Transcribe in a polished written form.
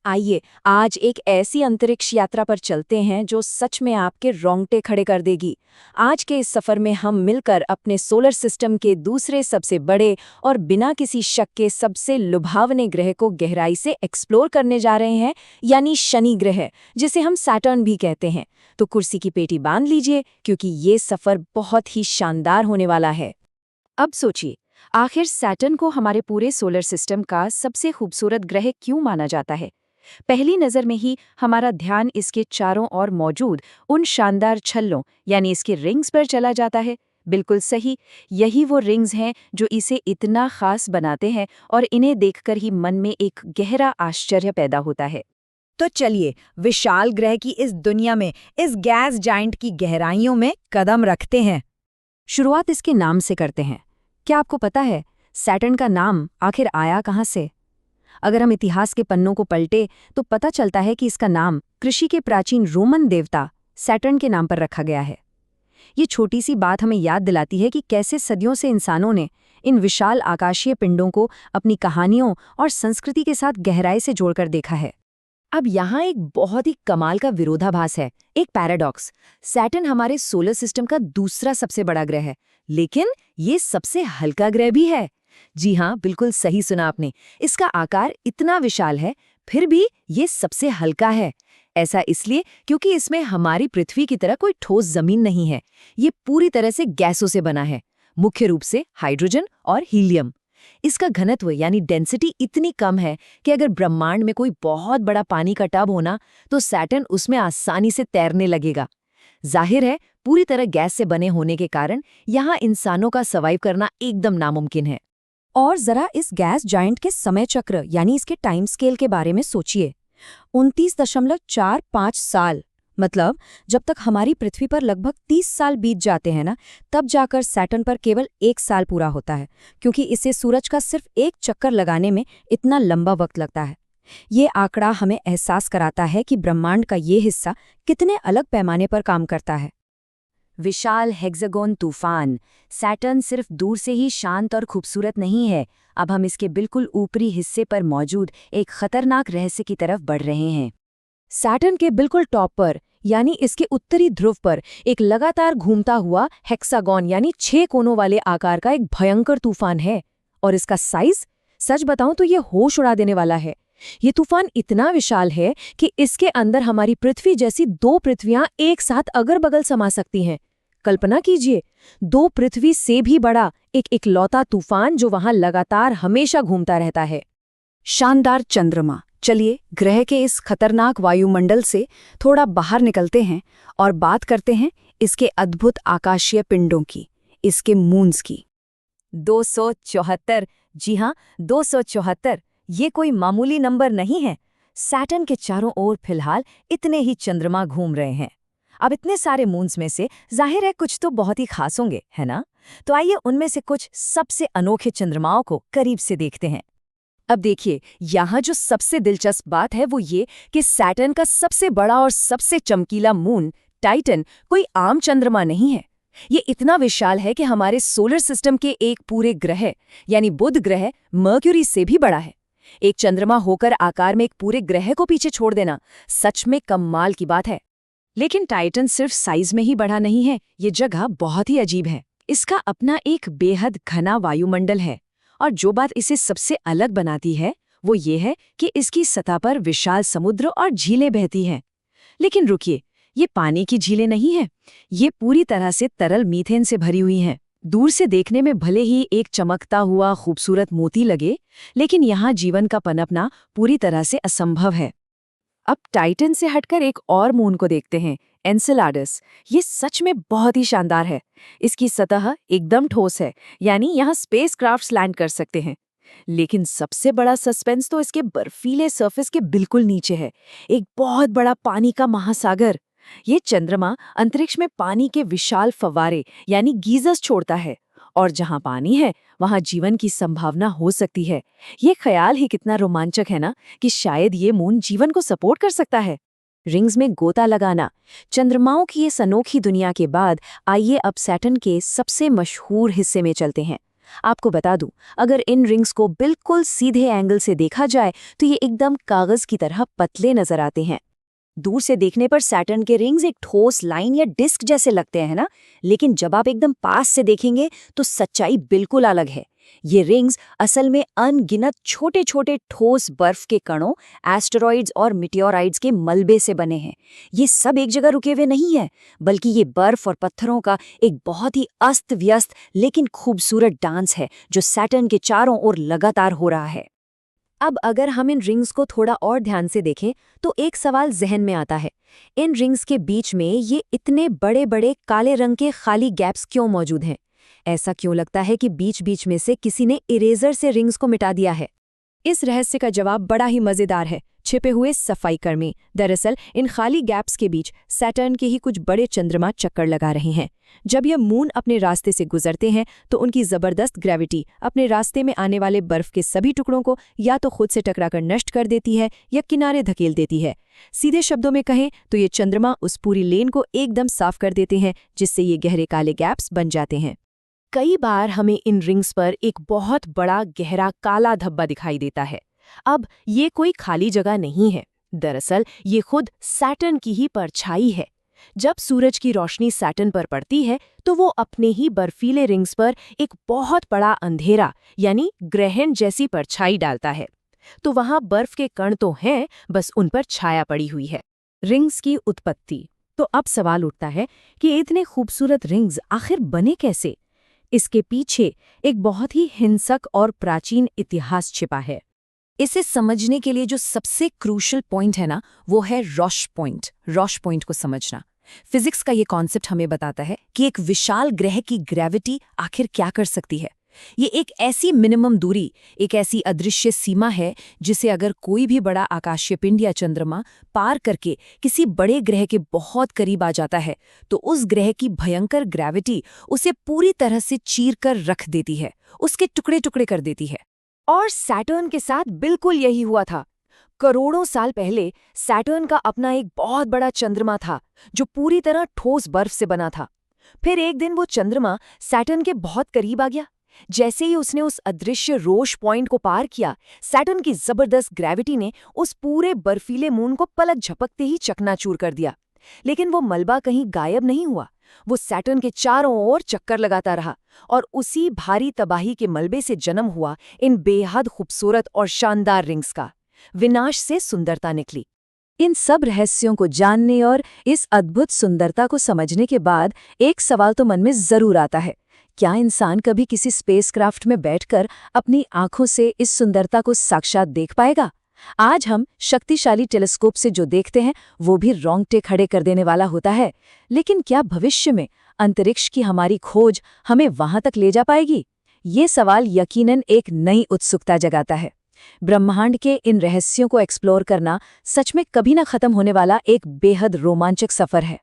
आइए आज एक ऐसी अंतरिक्ष यात्रा पर चलते हैं जो सच में आपके रोंगटे खड़े कर देगी। आज के इस सफर में हम मिलकर अपने सोलर सिस्टम के दूसरे सबसे बड़े और बिना किसी शक के सबसे लुभावने ग्रह को गहराई से एक्सप्लोर करने जा रहे हैं, यानी शनि ग्रह, जिसे हम सैटर्न भी कहते हैं। तो कुर्सी की पेटी बांध लीजिए, क्योंकि ये सफर बहुत ही शानदार होने वाला है। अब सोचिए, आखिर सैटर्न को हमारे पूरे सोलर सिस्टम का सबसे खूबसूरत ग्रह क्यों माना जाता है? पहली नज़र में ही हमारा ध्यान इसके चारों ओर मौजूद उन शानदार छल्लों यानी इसके रिंग्स पर चला जाता है। बिल्कुल सही, यही वो रिंग्स हैं जो इसे इतना खास बनाते हैं और इन्हें देखकर ही मन में एक गहरा आश्चर्य पैदा होता है। तो चलिए विशाल ग्रह की इस दुनिया में, इस गैस जाइंट की गहराइयों में कदम रखते हैं। शुरुआत इसके नाम से करते हैं। क्या आपको पता है सैटर्न का नाम आखिर आया कहाँ से? अगर हम इतिहास के पन्नों को पलटे तो पता चलता है कि इसका नाम कृषि के प्राचीन रोमन देवता सैटर्न के नाम पर रखा गया है। ये छोटी सी बात हमें याद दिलाती है कि कैसे सदियों से इंसानों ने इन विशाल आकाशीय पिंडों को अपनी कहानियों और संस्कृति के साथ गहराई से जोड़कर देखा है। अब यहाँ एक बहुत ही कमाल का विरोधाभास है, एक पैराडॉक्स। सैटर्न हमारे सोलर सिस्टम का दूसरा सबसे बड़ा ग्रह है, लेकिन ये सबसे हल्का ग्रह भी है। जी हाँ, बिल्कुल सही सुना आपने। इसका आकार इतना विशाल है, फिर भी ये सबसे हल्का है। ऐसा इसलिए क्योंकि इसमें हमारी पृथ्वी की तरह कोई ठोस जमीन नहीं है। ये पूरी तरह से गैसों से बना है, मुख्य रूप से हाइड्रोजन और हीलियम। इसका घनत्व यानी डेंसिटी इतनी कम है कि अगर ब्रह्मांड में कोई बहुत बड़ा पानी का टब होना तो सैटर्न उसमें आसानी से तैरने लगेगा। जाहिर है, पूरी तरह गैस से बने होने के कारण यहाँ इंसानों का सर्वाइव करना एकदम नामुमकिन है। और जरा इस गैस जाइंट के समय चक्र यानी इसके टाइम स्केल के बारे में सोचिए। 29.45 साल, मतलब जब तक हमारी पृथ्वी पर लगभग 30 साल बीत जाते हैं ना, तब जाकर सैटर्न पर केवल 1 साल पूरा होता है, क्योंकि इसे सूरज का सिर्फ एक चक्कर लगाने में इतना लंबा वक्त लगता है। ये आंकड़ा हमें एहसास कराता है कि ब्रह्मांड का ये हिस्सा कितने अलग पैमाने पर काम करता है। विशाल हेक्सागोन तूफान सैटर्न सिर्फ दूर से ही शांत और खूबसूरत नहीं है, अब हम इसके बिल्कुल ऊपरी हिस्से पर मौजूद एक खतरनाक रहस्य की तरफ बढ़ रहे हैं। सैटर्न के बिल्कुल टॉप पर यानी इसके उत्तरी ध्रुव पर एक लगातार घूमता हुआ हेक्सागोन यानी 6 कोनों वाले आकार का एक भयंकर तूफान है। और इसका साइज, सच बताऊं तो ये होश उड़ा देने वाला है। ये तूफान इतना विशाल है कि इसके अंदर हमारी पृथ्वी जैसी 2 पृथ्वियां एक साथ अगल बगल समा सकती हैं। कल्पना कीजिए, 2 पृथ्वी से भी बड़ा एक इकलौता तूफान जो वहां लगातार हमेशा घूमता रहता है। शानदार चंद्रमा। चलिए ग्रह के इस खतरनाक वायुमंडल से थोड़ा बाहर निकलते हैं और बात करते हैं इसके अद्भुत आकाशीय पिंडों की, इसके मून्स की। 274, जी हाँ 274, ये कोई मामूली नंबर नहीं है। सैटर्न के चारों ओर फिलहाल इतने ही चंद्रमा घूम रहे हैं। अब इतने सारे मून्स में से जाहिर है कुछ तो बहुत ही खास होंगे, है ना? तो आइए उनमें से कुछ सबसे अनोखे चंद्रमाओं को करीब से देखते हैं। अब देखिए, यहाँ जो सबसे दिलचस्प बात है वो ये कि सैटर्न का सबसे बड़ा और सबसे चमकीला मून टाइटन कोई आम चंद्रमा नहीं है। ये इतना विशाल है कि हमारे सोलर सिस्टम के एक पूरे ग्रह यानी बुध ग्रह मर्क्यूरी से भी बड़ा है। एक चंद्रमा होकर आकार में एक पूरे ग्रह को पीछे छोड़ देना सच में कमाल की बात है। लेकिन टाइटन सिर्फ साइज में ही बड़ा नहीं है, ये जगह बहुत ही अजीब है। इसका अपना एक बेहद घना वायुमंडल है, और जो बात इसे सबसे अलग बनाती है वो ये है कि इसकी सतह पर विशाल समुद्र और झीलें बहती हैं। लेकिन रुकिए, ये पानी की झीलें नहीं हैं, ये पूरी तरह से तरल मीथेन से भरी हुई हैं। दूर से देखने में भले ही एक चमकता हुआ खूबसूरत मोती लगे, लेकिन यहाँ जीवन का पनपना पूरी तरह से असंभव है। अब टाइटन से हटकर एक और मून को देखते हैं, एन्सेलाडस। ये सच में बहुत ही शानदार है। इसकी सतह एकदम ठोस है, यानी यहाँ स्पेसक्राफ्ट्स लैंड कर सकते हैं। लेकिन सबसे बड़ा सस्पेंस तो इसके बर्फीले सरफेस के बिल्कुल नीचे है, एक बहुत बड़ा पानी का महासागर। ये चंद्रमा अंतरिक्ष में पानी के विशाल फव्वारे यानी गीजर्स छोड़ता है, और जहाँ पानी है वहाँ जीवन की संभावना हो सकती है। ये ख्याल ही कितना रोमांचक है ना, कि शायद ये मून जीवन को सपोर्ट कर सकता है। रिंग्स में गोता लगाना, चंद्रमाओं की इस अनोखी दुनिया के बाद आइए अब सैटर्न के सबसे मशहूर हिस्से में चलते हैं। आपको बता दूं, अगर इन रिंग्स को बिल्कुल सीधे एंगल से देखा जाए तो ये एकदम कागज की तरह पतले नजर आते हैं। दूर से देखने पर सैटर्न के रिंग्स एक ठोस लाइन या डिस्क जैसे लगते हैं ना, लेकिन जब आप एकदम पास से देखेंगे तो सच्चाई बिल्कुल अलग है। ये रिंग्स असल में अनगिनत छोटे छोटे ठोस बर्फ के कणों, एस्टेरॉइड्स और मिटियोराइड्स के मलबे से बने हैं। ये सब एक जगह रुके हुए नहीं है, बल्कि ये बर्फ और पत्थरों का एक बहुत ही अस्त व्यस्त लेकिन खूबसूरत डांस है जो सैटर्न के चारों ओर लगातार हो रहा है। अब अगर हम इन रिंग्स को थोड़ा और ध्यान से देखें तो एक सवाल जहन में आता है, इन रिंग्स के बीच में ये इतने बड़े बड़े काले रंग के खाली गैप्स क्यों मौजूद हैं? ऐसा क्यों लगता है कि बीच बीच में से किसी ने इरेजर से रिंग्स को मिटा दिया है? इस रहस्य का जवाब बड़ा ही मजेदार है, छिपे हुए सफाई कर्मी। दरअसल इन खाली गैप्स के बीच सैटर्न के ही कुछ बड़े चंद्रमा चक्कर लगा रहे हैं। जब यह मून अपने रास्ते से गुजरते हैं तो उनकी जबरदस्त ग्रेविटी अपने रास्ते में आने वाले बर्फ के सभी टुकड़ों को या तो खुद से टकराकर नष्ट कर देती है या किनारे धकेल देती है। सीधे शब्दों में कहें तो ये चंद्रमा उस पूरी लेन को एकदम साफ कर देते हैं, जिससे ये गहरे काले गैप्स बन जाते हैं। कई बार हमें इन रिंग्स पर एक बहुत बड़ा गहरा काला धब्बा दिखाई देता है। अब ये कोई खाली जगह नहीं है, दरअसल ये खुद सैटर्न की ही परछाई है। जब सूरज की रोशनी सैटर्न पर पड़ती है तो वो अपने ही बर्फीले रिंग्स पर एक बहुत बड़ा अंधेरा यानी ग्रहण जैसी परछाई डालता है। तो वहां बर्फ के कण तो हैं, बस उन पर छाया पड़ी हुई है। रिंग्स की उत्पत्ति। तो अब सवाल उठता है कि इतने खूबसूरत रिंग्स आखिर बने कैसे? इसके पीछे एक बहुत ही हिंसक और प्राचीन इतिहास छिपा है। इसे समझने के लिए जो सबसे क्रूशल पॉइंट है ना, वो है रॉश पॉइंट। रॉश पॉइंट को समझना, फिजिक्स का ये कॉन्सेप्ट हमें बताता है कि एक विशाल ग्रह की ग्रेविटी आखिर क्या कर सकती है। ये एक ऐसी मिनिमम दूरी, एक ऐसी अदृश्य सीमा है जिसे अगर कोई भी बड़ा आकाशीय पिंड या चंद्रमा पार करके किसी बड़े ग्रह के बहुत करीब आ जाता है तो उस ग्रह की भयंकर ग्रेविटी उसे पूरी तरह से चीर कर रख देती है, उसके टुकड़े टुकड़े कर देती है। और सैटर्न के साथ बिल्कुल यही हुआ था। करोड़ों साल पहले सैटर्न का अपना एक बहुत बड़ा चंद्रमा था जो पूरी तरह ठोस बर्फ से बना था। फिर एक दिन वो चंद्रमा सैटर्न के बहुत करीब आ गया। जैसे ही उसने उस अदृश्य रोश पॉइंट को पार किया, सैटर्न की जबरदस्त ग्रेविटी ने उस पूरे बर्फीले मून को पलक झपकते ही चकनाचूर कर दिया। लेकिन वो मलबा कहीं गायब नहीं हुआ, वो सैटर्न के चारों ओर चक्कर लगाता रहा और उसी भारी तबाही के मलबे से जन्म हुआ इन बेहद खूबसूरत और शानदार रिंग्स का। विनाश से सुंदरता निकली। इन सब रहस्यों को जानने और इस अद्भुत सुंदरता को समझने के बाद एक सवाल तो मन में जरूर आता है, क्या इंसान कभी किसी स्पेसक्राफ्ट में बैठकर अपनी आंखों से इस सुंदरता को साक्षात देख पाएगा? आज हम शक्तिशाली टेलीस्कोप से जो देखते हैं वो भी रोंगटे खड़े कर देने वाला होता है, लेकिन क्या भविष्य में अंतरिक्ष की हमारी खोज हमें वहां तक ले जा पाएगी? ये सवाल यकीनन एक नई उत्सुकता जगाता है। ब्रह्मांड के इन रहस्यों को एक्सप्लोर करना सच में कभी न खत्म होने वाला एक बेहद रोमांचक सफर है।